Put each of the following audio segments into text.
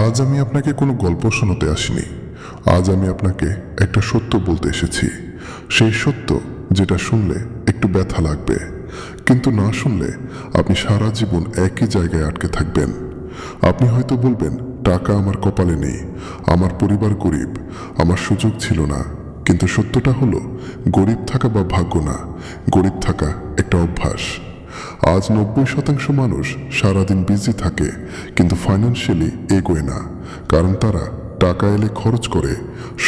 আজ আমি আপনাকে কোনো গল্প শোনাতে আসিনি। আজ আমি আপনাকে একটা সত্য বলতে এসেছি। সেই সত্য যেটা শুনলে একটু ব্যথা লাগবে, কিন্তু না শুনলে আপনি সারা জীবন একই জায়গায় আটকে থাকবেন। আপনি হয়তো বলবেন, টাকা আমার কপালে নেই, আমার পরিবার গরিব, আমার সুযোগ ছিল না। কিন্তু সত্যটা হলো, গরিব থাকা বা ভাগ্য না, গরিব থাকা একটা অভ্যাস। আজ 90% মানুষ সারাদিন বিজি থাকে, কিন্তু ফাইন্যান্সিয়ালি এগোয় না। কারণ তারা টাকা এলে খরচ করে,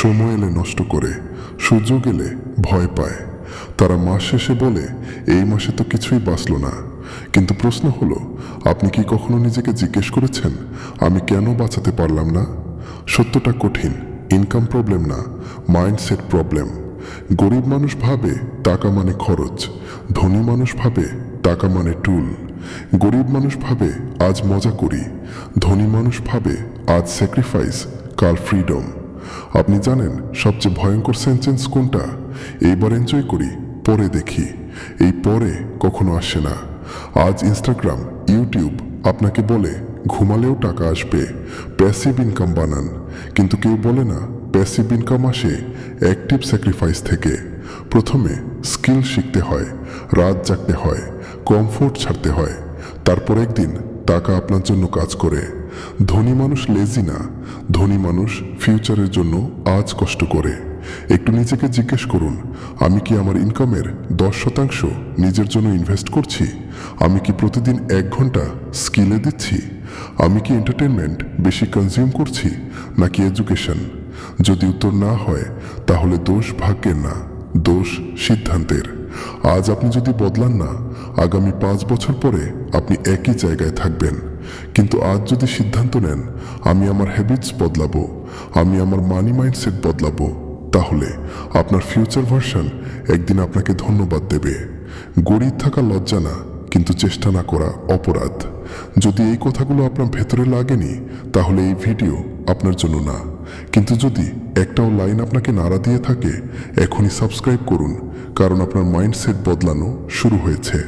সময় এলে নষ্ট করে, সুযোগ এলে ভয় পায়। তারা মাস শেষে বলে, এই মাসে তো কিছুই বাঁচলো না। কিন্তু প্রশ্ন হলো, আপনি কি কখনো নিজেকে জিজ্ঞেস করেছেন, আমি কেন বাঁচাতে পারলাম না? সত্যটা কঠিন, ইনকাম প্রবলেম না, মাইন্ডসেট প্রবলেম। গরিব মানুষ ভাবে টাকা মানে খরচ, ধনী মানুষ ভাবে টাকা মানে টুল। গরিব মানুষ ভাবে আজ মজা করি, ধনী মানুষ ভাবে আজ স্যাক্রিফাইস, কাল ফ্রিডম। আপনি জানেন সবচেয়ে ভয়ঙ্কর সেন্টেন্স কোনটা? এইবার এনজয় করি, পরে দেখি। এই পরে কখনো আসে না। আজ ইনস্টাগ্রাম, ইউটিউব আপনাকে বলে ঘুমালেও টাকা আসবে, প্যাসিভ ইনকাম বানান। কিন্তু কেউ বলে না, প্যাসিভ ইনকাম আসে অ্যাক্টিভ স্যাক্রিফাইস থেকে। প্রথমে স্কিল শিখতে হয়, রাত জাগতে হয়, কমফোর্ট ছাড়তে হয়, তারপর একদিন টাকা আপনার জন্য কাজ করে। ধনী মানুষ লেজি না, ধনী মানুষ ফিউচারের জন্য আজ কষ্ট করে। একটু নিজেকে জিজ্ঞেস করুন, আমি কি আমার ইনকামের 10% নিজের জন্য ইনভেস্ট করছি? আমি কি প্রতিদিন 1 ঘন্টা স্কিলে দিচ্ছি? আমি কি এন্টারটেনমেন্ট বেশি কনজিউম করছি নাকি এডুকেশন? যদি উত্তর না হয়, তাহলে দোষ ভাগ্যের না, দোষ সিদ্ধান্তের। আজ আপনি যদি বদলান না, আগামী 5 বছর পরে আপনি একই জায়গায় থাকবেন। কিন্তু আজ যদি সিদ্ধান্ত নেন, আমি আমার হ্যাবিটস বদলাবো, আমি আমার মানি মাইন্ডসেট বদলাবো, তাহলে আপনার ফিউচার ভার্সন একদিন আপনাকে ধন্যবাদ দেবে। গরিব থাকা লজ্জা না, কিন্তু চেষ্টা না করা অপরাধ। যদি এই কথাগুলো আপনার ভেতরে লাগেনি, তাহলে এই ভিডিও আপনার জন্য না। কিন্তু যদি একটাও লাইন আপনাকে নাড়া দিয়ে থাকে, এখনই সাবস্ক্রাইব করুন, কারণ আপনার মাইন্ডসেট বদলানো শুরু হয়েছে।